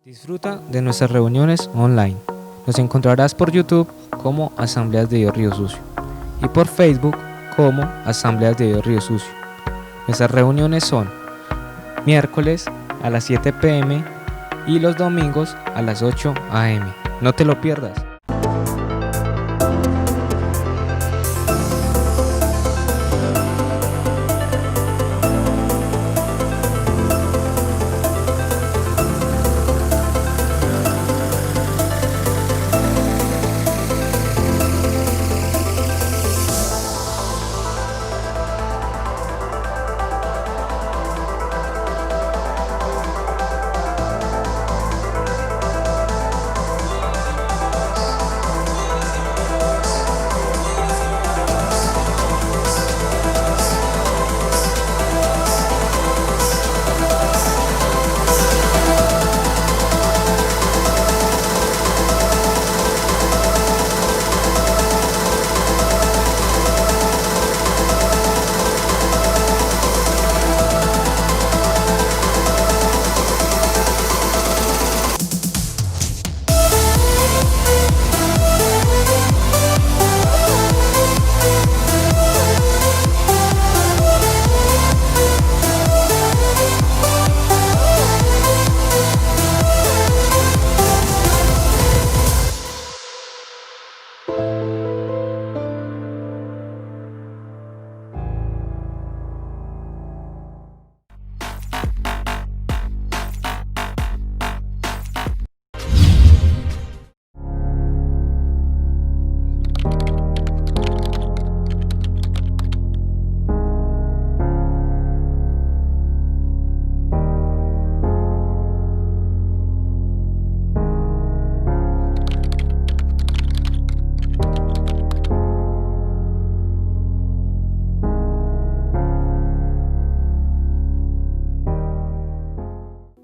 Disfruta de nuestras reuniones online. Nos encontrarás por YouTube como Asambleas de Dios Río Sucio y por Facebook como Asambleas de Dios Río Sucio. Nuestras reuniones son miércoles a las 7 p.m. y los domingos a las 8 a.m. No te lo pierdas.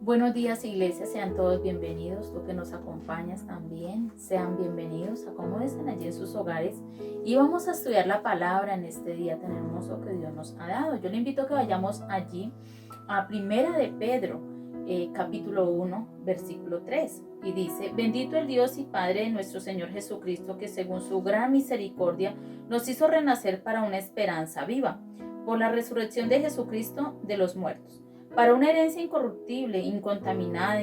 Buenos días, iglesia, sean todos bienvenidos. Tú que nos acompañas también, sean bienvenidos. Acomódense allí en sus hogares y vamos a estudiar la palabra en este día tan hermoso que Dios nos ha dado. Yo le invito a que vayamos allí a Primera de Pedro, capítulo 1, versículo 3, y dice: Bendito el Dios y Padre de nuestro Señor Jesucristo, que según su gran misericordia nos hizo renacer para una esperanza viva, por la resurrección de Jesucristo de los muertos, para una herencia incorruptible, incontaminada,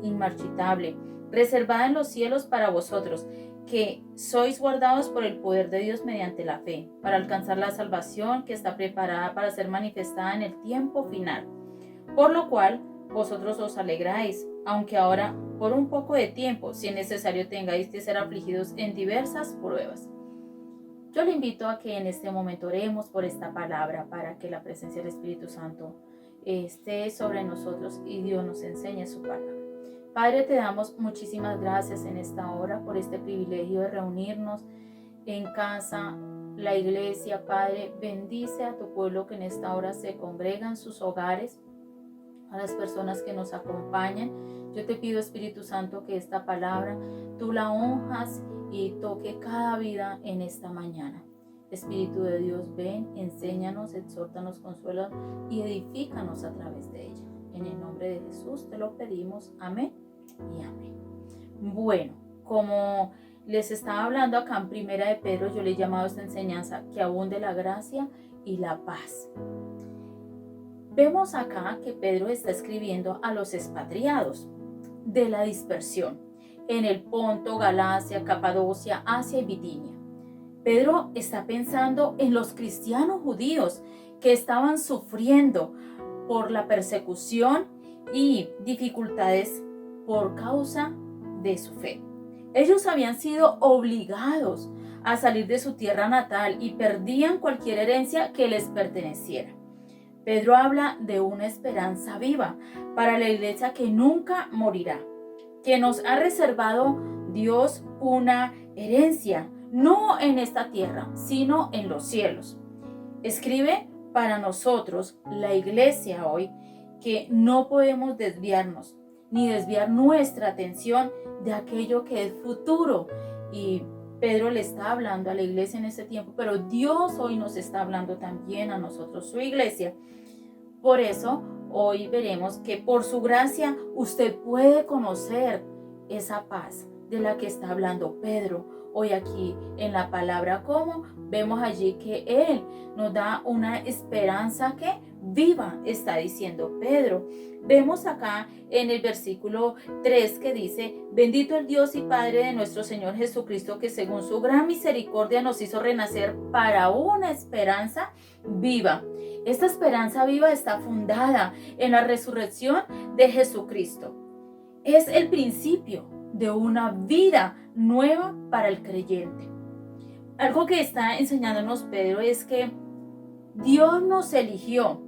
inmarchitable, reservada en los cielos para vosotros, que sois guardados por el poder de Dios mediante la fe, para alcanzar la salvación que está preparada para ser manifestada en el tiempo final. Por lo cual vosotros os alegráis, aunque ahora por un poco de tiempo, si es necesario, tengáis que ser afligidos en diversas pruebas. Yo le invito a que en este momento oremos por esta palabra para que la presencia del Espíritu Santo esté sobre nosotros y Dios nos enseñe su palabra. Padre, te damos muchísimas gracias en esta hora por este privilegio de reunirnos en casa, la iglesia. Padre, bendice a tu pueblo que en esta hora se congrega en sus hogares, a las personas que nos acompañan. Yo te pido, Espíritu Santo, que esta palabra tú la unjas y toque cada vida en esta mañana. Espíritu de Dios, ven, enséñanos, exhórtanos, consuélanos y edifícanos a través de ella. En el nombre de Jesús te lo pedimos. Amén y amén. Bueno, como les estaba hablando acá en Primera de Pedro, yo le he llamado a esta enseñanza que abunde la gracia y la paz. Vemos acá que Pedro está escribiendo a los expatriados de la dispersión en el Ponto, Galacia, Capadocia, Asia y Bitinia. Pedro está pensando en los cristianos judíos que estaban sufriendo por la persecución y dificultades por causa de su fe. Ellos habían sido obligados a salir de su tierra natal y perdían cualquier herencia que les perteneciera. Pedro habla de una esperanza viva para la iglesia que nunca morirá, que nos ha reservado Dios una herencia, no en esta tierra, sino en los cielos. Escribe para nosotros, la iglesia hoy, que no podemos desviarnos, ni desviar nuestra atención de aquello que es futuro. Y Pedro le está hablando a la iglesia en ese tiempo, pero Dios hoy nos está hablando también a nosotros, su iglesia. Por eso, hoy veremos que por su gracia usted puede conocer esa paz de la que está hablando Pedro. Hoy aquí en la palabra como vemos allí que Él nos da una esperanza que viva, está diciendo Pedro. Vemos acá en el versículo 3 que dice: bendito el Dios y Padre de nuestro Señor Jesucristo, que según su gran misericordia nos hizo renacer para una esperanza viva. Esta esperanza viva está fundada en la resurrección de Jesucristo. Es el principio de una vida nueva para el creyente. Algo que está enseñándonos Pedro es que Dios nos eligió.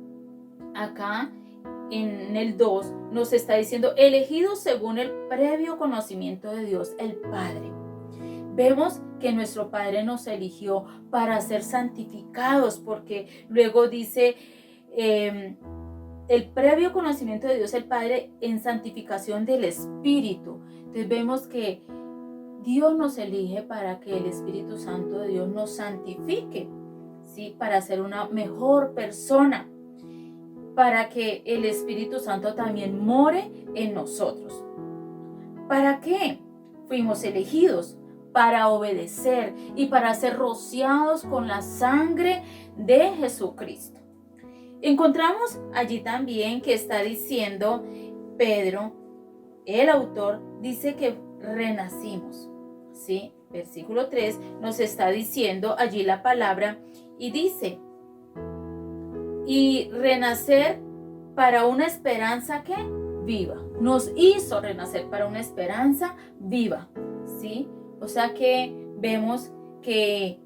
Acá en el 2 nos está diciendo elegidos según el previo conocimiento de Dios el Padre. Vemos que nuestro Padre nos eligió para ser santificados, porque luego dice el previo conocimiento de Dios el Padre en santificación del Espíritu. Entonces vemos que Dios nos elige para que el Espíritu Santo de Dios nos santifique, ¿sí? Para ser una mejor persona, para que el Espíritu Santo también more en nosotros. ¿Para qué fuimos elegidos? Para obedecer y para ser rociados con la sangre de Jesucristo. Encontramos allí también que está diciendo Pedro, el autor, dice que renacimos, ¿sí? Versículo 3 nos está diciendo allí la palabra y dice, y renacer para una esperanza que viva. Nos hizo renacer para una esperanza viva, ¿sí? O sea que vemos que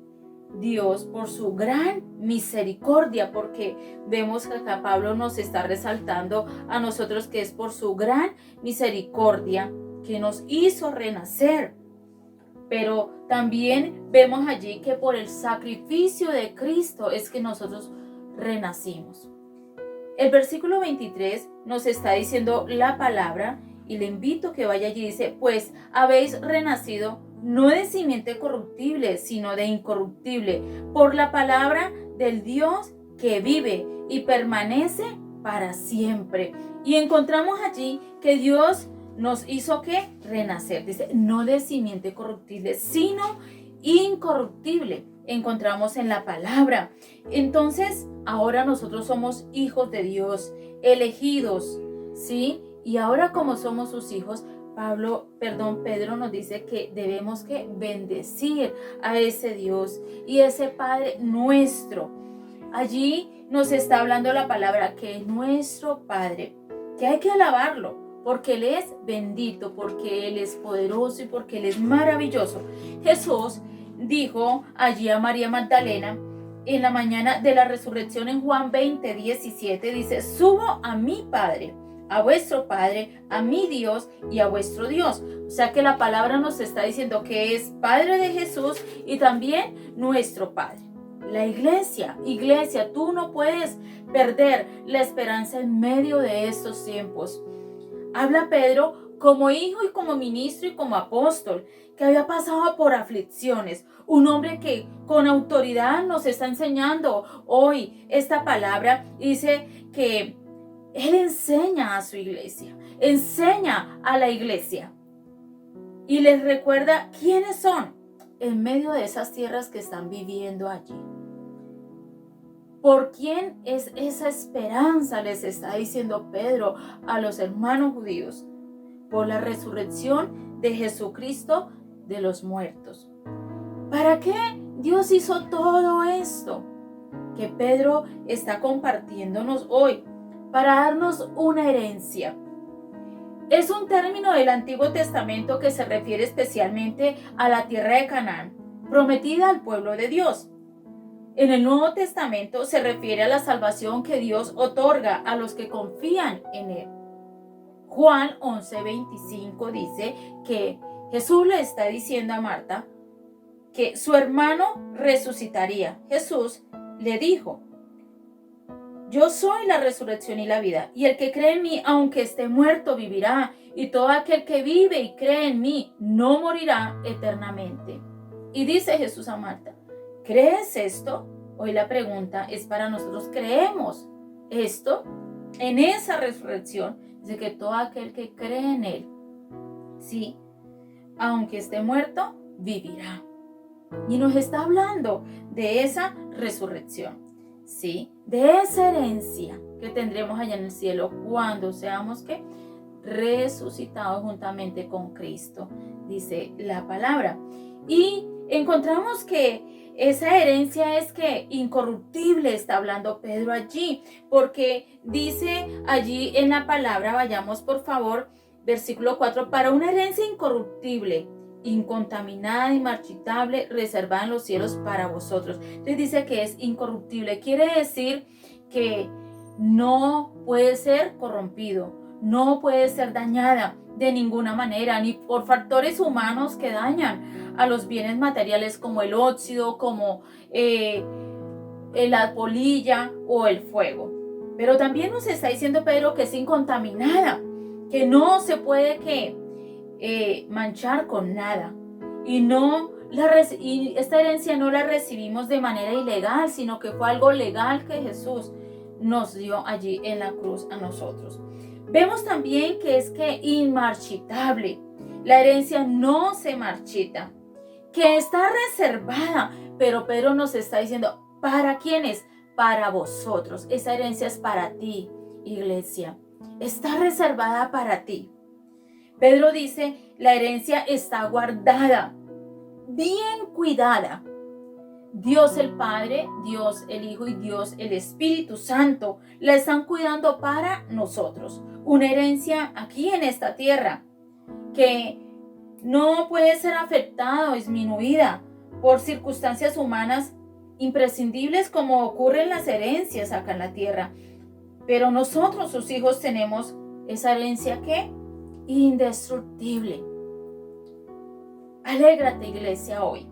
Dios, por su gran misericordia, porque vemos que acá Pablo nos está resaltando a nosotros que es por su gran misericordia que nos hizo renacer. Pero también vemos allí que por el sacrificio de Cristo es que nosotros renacimos. El versículo 23 nos está diciendo la palabra y le invito a que vaya allí. Dice, pues habéis renacido no de simiente corruptible, sino de incorruptible, por la palabra del Dios que vive y permanece para siempre. Y encontramos allí que Dios nos hizo que renacer. Dice, no de simiente corruptible, sino incorruptible. Encontramos en la palabra. Entonces, ahora nosotros somos hijos de Dios, elegidos, ¿sí? Y ahora como somos sus hijos, Pedro nos dice que debemos que bendecir a ese Dios y ese Padre nuestro. Allí nos está hablando la palabra que es nuestro Padre, que hay que alabarlo porque Él es bendito, porque Él es poderoso y porque Él es maravilloso. Jesús dijo allí a María Magdalena en la mañana de la resurrección en Juan 20:17, dice, subo a mi Padre, a vuestro Padre, a mi Dios y a vuestro Dios. O sea que la palabra nos está diciendo que es Padre de Jesús y también nuestro Padre. La iglesia, tú no puedes perder la esperanza en medio de estos tiempos. Habla Pedro como hijo y como ministro y como apóstol, que había pasado por aflicciones. Un hombre que con autoridad nos está enseñando hoy esta palabra. Dice que Él enseña a su iglesia, enseña a la iglesia y les recuerda quiénes son en medio de esas tierras que están viviendo allí. ¿Por quién es esa esperanza? Les está diciendo Pedro a los hermanos judíos. Por la resurrección de Jesucristo de los muertos. ¿Para qué Dios hizo todo esto que Pedro está compartiéndonos hoy? Para darnos una herencia. Es un término del Antiguo Testamento que se refiere especialmente a la tierra de Canaán, prometida al pueblo de Dios. En el Nuevo Testamento se refiere a la salvación que Dios otorga a los que confían en Él. Juan 11:25 dice que Jesús le está diciendo a Marta que su hermano resucitaría. Jesús le dijo, yo soy la resurrección y la vida, y el que cree en mí, aunque esté muerto, vivirá, y todo aquel que vive y cree en mí, no morirá eternamente. Y dice Jesús a Marta, ¿crees esto? Hoy la pregunta es para nosotros, ¿creemos esto? en esa resurrección, dice que todo aquel que cree en Él, sí, aunque esté muerto, vivirá. Y nos está hablando de esa resurrección, sí, de esa herencia que tendremos allá en el cielo cuando seamos que resucitados juntamente con Cristo, dice la palabra. Y encontramos que esa herencia es que incorruptible, está hablando Pedro allí, porque dice allí en la palabra, vayamos por favor, versículo 4, para una herencia incorruptible, incontaminada, inmarchitable, reservada en los cielos para vosotros. Entonces dice que es incorruptible, quiere decir que no puede ser corrompido, no puede ser dañada de ninguna manera, ni por factores humanos que dañan a los bienes materiales como el óxido, como la polilla o el fuego. Pero también nos está diciendo Pedro que es incontaminada, que no se puede manchar con nada. Y esta herencia no la recibimos de manera ilegal, sino que fue algo legal que Jesús nos dio allí en la cruz a nosotros. Vemos también que es que inmarchitable. La herencia no se marchita, que está reservada, pero Pedro nos está diciendo, ¿para quiénes? Para vosotros. Esa herencia es para ti, iglesia. Está reservada para ti. Pedro dice, la herencia está guardada, bien cuidada. Dios el Padre, Dios el Hijo y Dios el Espíritu Santo la están cuidando para nosotros. Una herencia aquí en esta tierra que no puede ser afectada o disminuida por circunstancias humanas imprescindibles como ocurren las herencias acá en la tierra. Pero nosotros, sus hijos, tenemos esa herencia que indestructible. Alégrate, iglesia, hoy.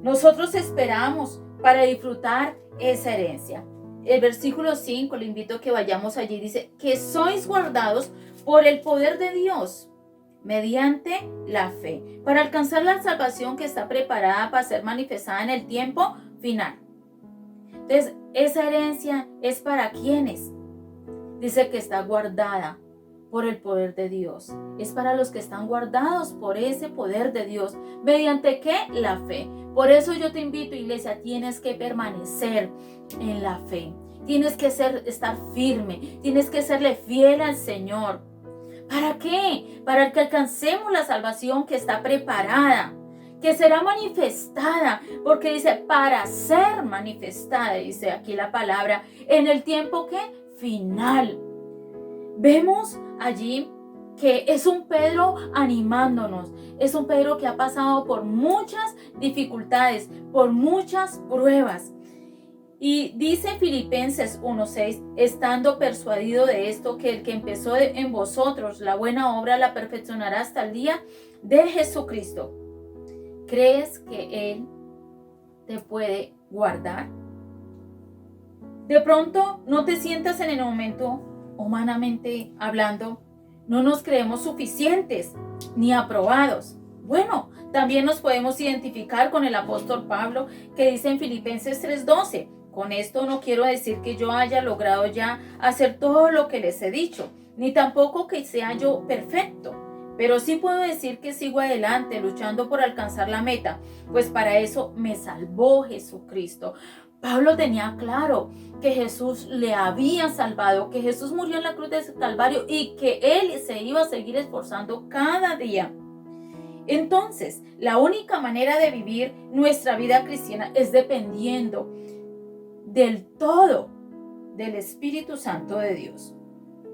Nosotros esperamos para disfrutar esa herencia. El versículo 5, le invito a que vayamos allí, dice que sois guardados por el poder de Dios mediante la fe, para alcanzar la salvación que está preparada para ser manifestada en el tiempo final. Entonces, esa herencia es para quienes. Dice que está guardada por el poder de Dios. Es para los que están guardados por ese poder de Dios. ¿Mediante qué? La fe. Por eso yo te invito, iglesia, tienes que permanecer en la fe. Tienes que estar firme. Tienes que serle fiel al Señor. ¿Para qué? Para que alcancemos la salvación que está preparada, que será manifestada, porque dice para ser manifestada, dice aquí la palabra, en el tiempo que final. Vemos allí que es un Pedro animándonos, es un Pedro que ha pasado por muchas dificultades, por muchas pruebas. Y dice Filipenses 1:6, estando persuadido de esto, que el que empezó en vosotros la buena obra la perfeccionará hasta el día de Jesucristo. ¿Crees que Él te puede guardar? De pronto no te sientas en el momento, humanamente hablando, no nos creemos suficientes ni aprobados. Bueno, también nos podemos identificar con el apóstol Pablo, que dice en Filipenses 3:12, con esto no quiero decir que yo haya logrado ya hacer todo lo que les he dicho, ni tampoco que sea yo perfecto, pero sí puedo decir que sigo adelante luchando por alcanzar la meta, pues para eso me salvó Jesucristo. Pablo tenía claro que Jesús le había salvado, que Jesús murió en la cruz del Calvario y que él se iba a seguir esforzando cada día. Entonces, la única manera de vivir nuestra vida cristiana es dependiendo del todo del Espíritu Santo de Dios.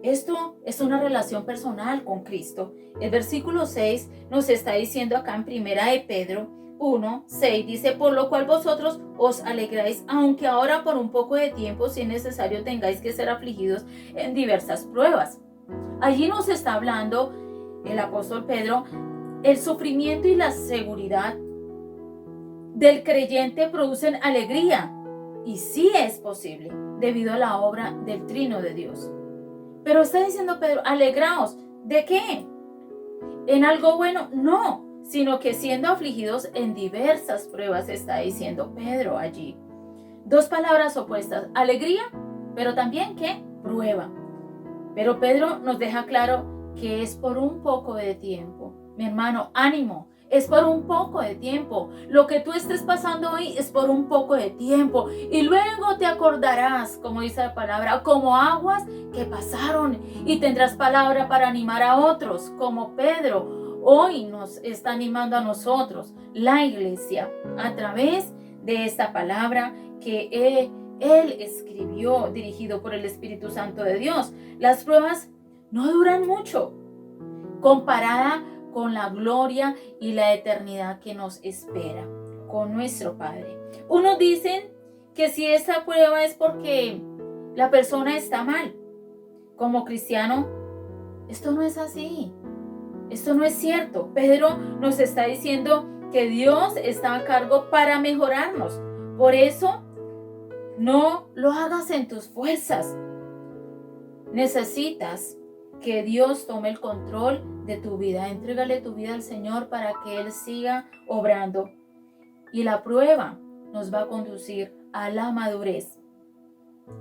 Esto es una relación personal con Cristo. El versículo 6 nos está diciendo acá en primera de Pedro 1:6, dice, por lo cual vosotros os alegráis, aunque ahora por un poco de tiempo, si es necesario, tengáis que ser afligidos en diversas pruebas. Allí nos está hablando el apóstol Pedro, el sufrimiento y la seguridad del creyente producen alegría, y sí es posible, debido a la obra del trino de Dios. Pero está diciendo Pedro, alegraos, ¿de qué? ¿En algo bueno? No, sino que siendo afligidos en diversas pruebas, está diciendo Pedro allí. Dos palabras opuestas, alegría, pero también ¿qué? Prueba. Pero Pedro nos deja claro que es por un poco de tiempo. Mi hermano, ánimo. Es por un poco de tiempo. Lo que tú estés pasando hoy es por un poco de tiempo. Y luego te acordarás, como dice la palabra, como aguas que pasaron. Y tendrás palabra para animar a otros, como Pedro hoy nos está animando a nosotros, la iglesia, a través de esta palabra que él escribió, dirigido por el Espíritu Santo de Dios. Las pruebas no duran mucho comparada con la gloria y la eternidad que nos espera con nuestro Padre. Unos dicen que si esa prueba es porque la persona está mal. Como cristiano, esto no es así. Esto no es cierto. Pedro nos está diciendo que Dios está a cargo para mejorarnos. Por eso, no lo hagas en tus fuerzas. Necesitas que Dios tome el control de tu vida. Entrégale tu vida al Señor para que Él siga obrando. Y la prueba nos va a conducir a la madurez.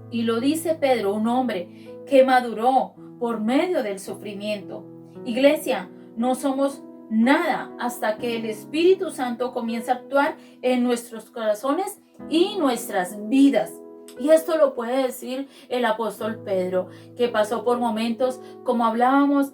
Y lo dice Pedro, un hombre que maduró por medio del sufrimiento. Iglesia, no somos nada hasta que el Espíritu Santo comience a actuar en nuestros corazones y nuestras vidas. Y esto lo puede decir el apóstol Pedro, que pasó por momentos, como hablábamos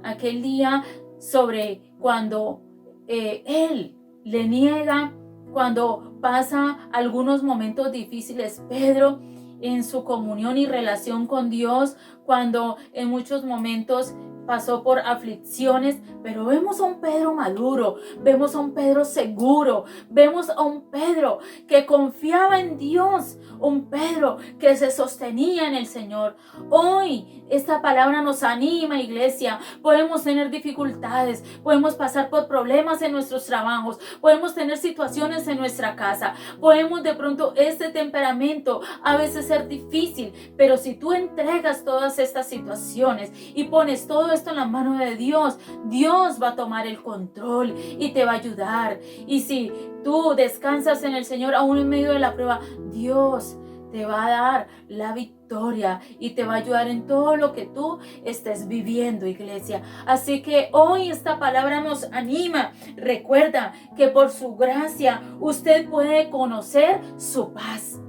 aquel día, sobre cuando él le niega, cuando pasa algunos momentos difíciles. Pedro, en su comunión y relación con Dios, cuando en muchos momentos pasó por aflicciones, pero vemos a un Pedro maduro, vemos a un Pedro seguro, vemos a un Pedro que confiaba en Dios, un Pedro que se sostenía en el Señor. Hoy esta palabra nos anima, iglesia. Podemos tener dificultades, podemos pasar por problemas en nuestros trabajos, podemos tener situaciones en nuestra casa, podemos de pronto este temperamento a veces ser difícil, pero si tú entregas todas estas situaciones y pones todo esto en la mano de Dios, Dios va a tomar el control y te va a ayudar. Y si tú descansas en el Señor aún en medio de la prueba, Dios te va a dar la victoria y te va a ayudar en todo lo que tú estés viviendo, iglesia. Así que hoy esta palabra nos anima. Recuerda que por su gracia usted puede conocer su paz,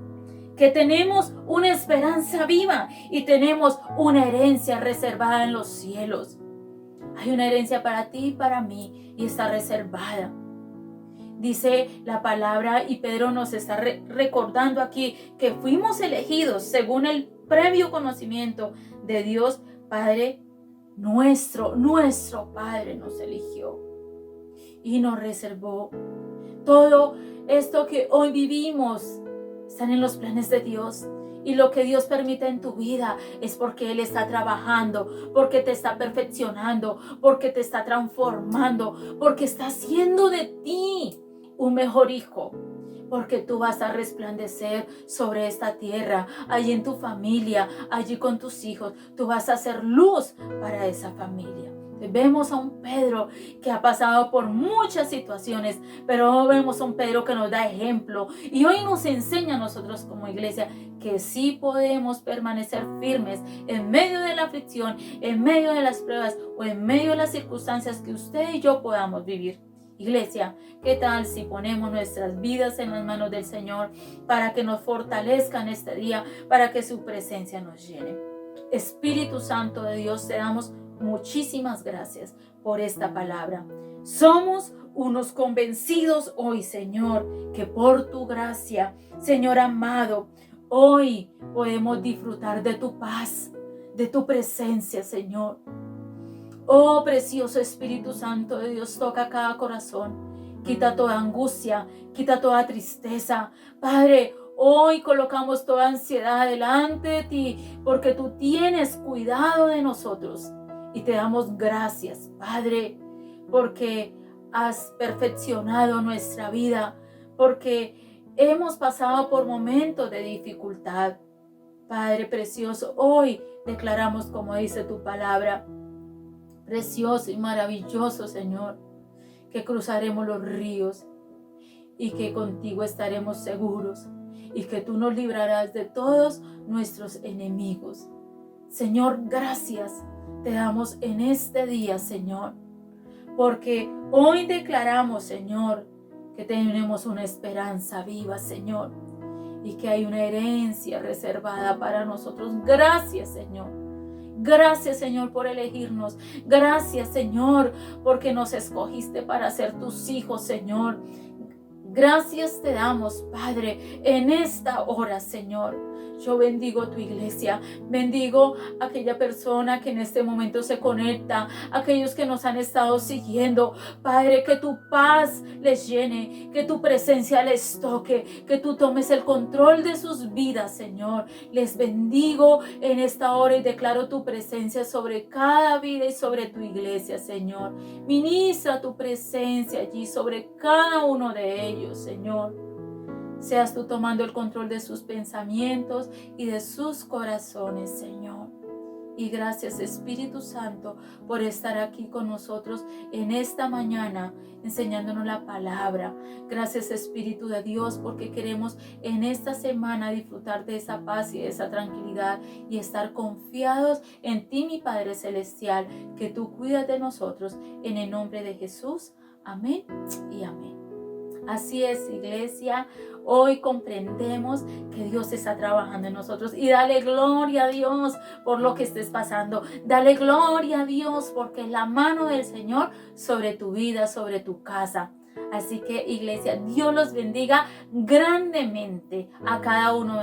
que tenemos una esperanza viva y tenemos una herencia reservada en los cielos. Hay una herencia para ti y para mí y está reservada. Dice la palabra, y Pedro nos está recordando aquí que fuimos elegidos según el previo conocimiento de Dios Padre nuestro. Nuestro Padre nos eligió y nos reservó. Todo esto que hoy vivimos están en los planes de Dios. Y lo que Dios permite en tu vida es porque Él está trabajando, porque te está perfeccionando, porque te está transformando, porque está haciendo de ti un mejor hijo, porque tú vas a resplandecer sobre esta tierra, allí en tu familia, allí con tus hijos. Tú vas a ser luz para esa familia. Vemos a un Pedro que ha pasado por muchas situaciones, pero vemos a un Pedro que nos da ejemplo y hoy nos enseña a nosotros como iglesia que sí podemos permanecer firmes en medio de la aflicción, en medio de las pruebas o en medio de las circunstancias que usted y yo podamos vivir. Iglesia, ¿qué tal si ponemos nuestras vidas en las manos del Señor para que nos fortalezca en este día, para que su presencia nos llene? Espíritu Santo de Dios, te damos muchísimas gracias por esta palabra. Somos unos convencidos hoy, Señor, que por tu gracia, Señor amado, hoy podemos disfrutar de tu paz, de tu presencia, Señor. Oh, precioso Espíritu Santo de Dios, toca cada corazón. Quita toda angustia, quita toda tristeza. Padre, hoy colocamos toda ansiedad delante de ti, porque tú tienes cuidado de nosotros. Y te damos gracias, Padre, porque has perfeccionado nuestra vida, porque hemos pasado por momentos de dificultad. Padre precioso, hoy declaramos, como dice tu palabra, precioso y maravilloso, Señor, que cruzaremos los ríos y que contigo estaremos seguros y que tú nos librarás de todos nuestros enemigos. Señor, gracias te damos en este día, Señor, porque hoy declaramos, Señor, que tenemos una esperanza viva, Señor, y que hay una herencia reservada para nosotros. Gracias, Señor. Gracias, Señor, por elegirnos. Gracias, Señor, porque nos escogiste para ser tus hijos, Señor. Gracias te damos, Padre, en esta hora, Señor. Yo bendigo tu iglesia, bendigo a aquella persona que en este momento se conecta, aquellos que nos han estado siguiendo. Padre, que tu paz les llene, que tu presencia les toque, que tú tomes el control de sus vidas, Señor. Les bendigo en esta hora y declaro tu presencia sobre cada vida y sobre tu iglesia, Señor. Ministra tu presencia allí sobre cada uno de ellos, Señor. Seas tú tomando el control de sus pensamientos y de sus corazones, Señor. Y gracias, Espíritu Santo, por estar aquí con nosotros en esta mañana, enseñándonos la palabra. Gracias, Espíritu de Dios, porque queremos en esta semana disfrutar de esa paz y de esa tranquilidad y estar confiados en ti, mi Padre Celestial, que tú cuidas de nosotros. En el nombre de Jesús, amén y amén. Así es, iglesia, hoy comprendemos que Dios está trabajando en nosotros y dale gloria a Dios por lo que estés pasando. Dale gloria a Dios porque es la mano del Señor sobre tu vida, sobre tu casa. Así que, iglesia, Dios los bendiga grandemente a cada uno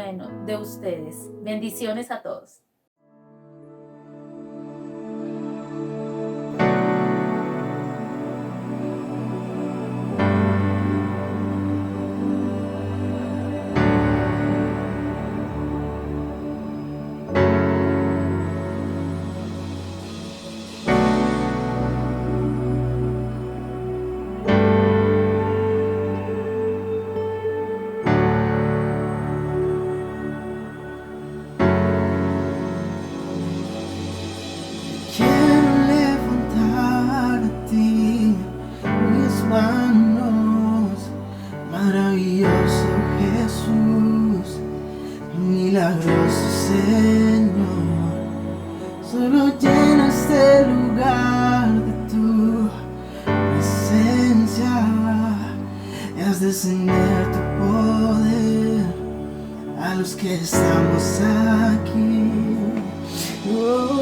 de ustedes. Bendiciones a todos. Milagroso Señor, solo llena este lugar de tu presencia y haz descender tu poder a los que estamos aquí. Oh,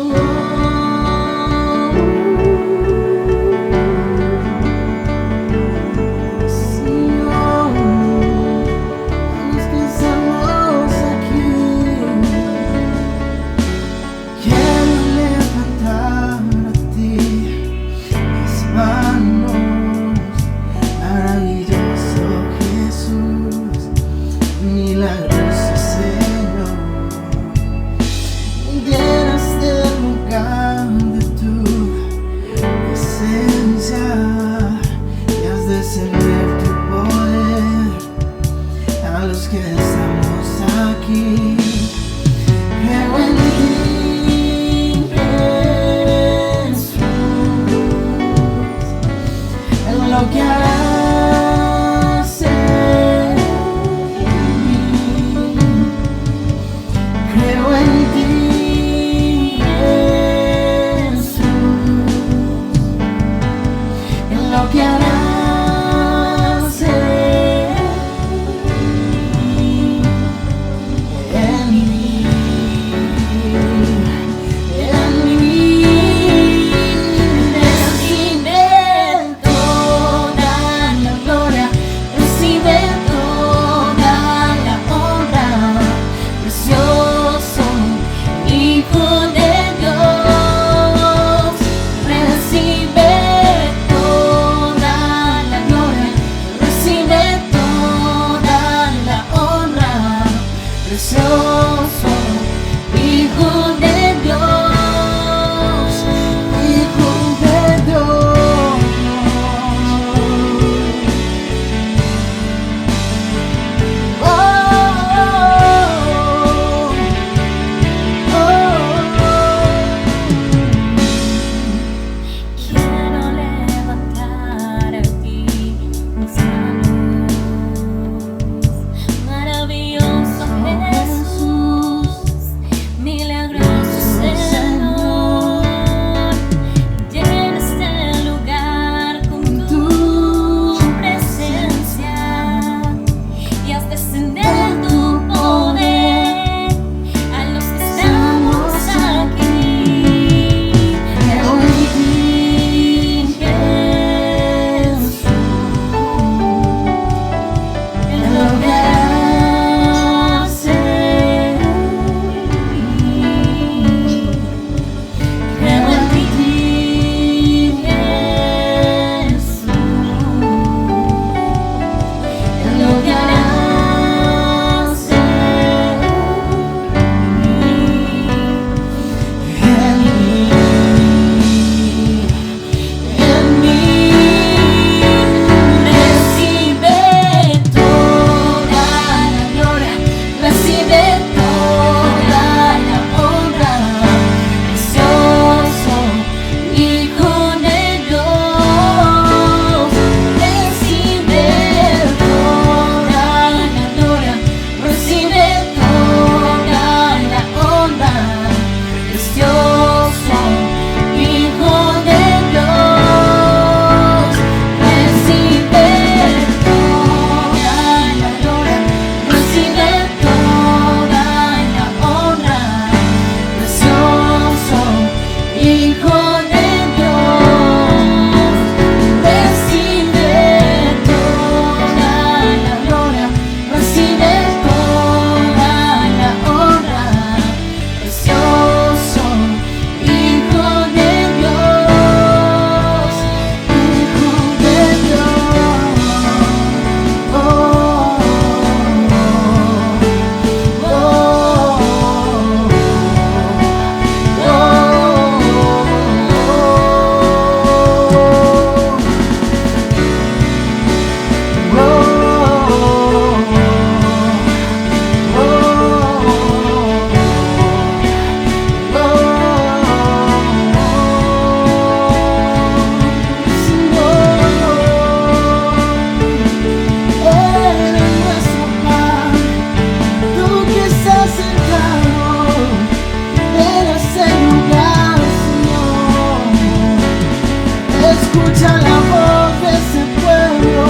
escucha la voz de ese pueblo.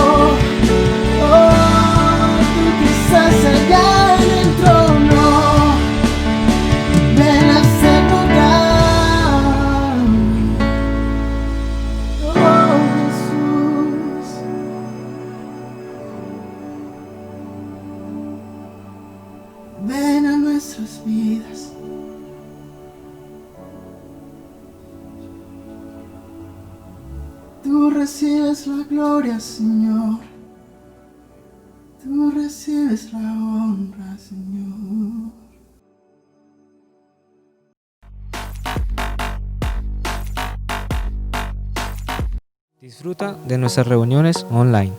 Oh, tú que estás allá en el trono, ven a ese lugar. Oh, Jesús. Ven a nuestras vidas. Tú recibes la gloria, Señor. Tú recibes la honra, Señor. Disfruta de nuestras reuniones online.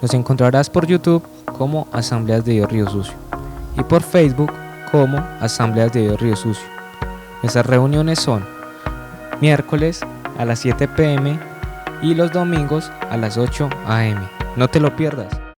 Nos encontrarás por YouTube como Asambleas de Dios Río Sucio y por Facebook como Asambleas de Dios Río Sucio. Nuestras reuniones son miércoles a las 7 p.m. y los domingos a las 8 a.m. No te lo pierdas.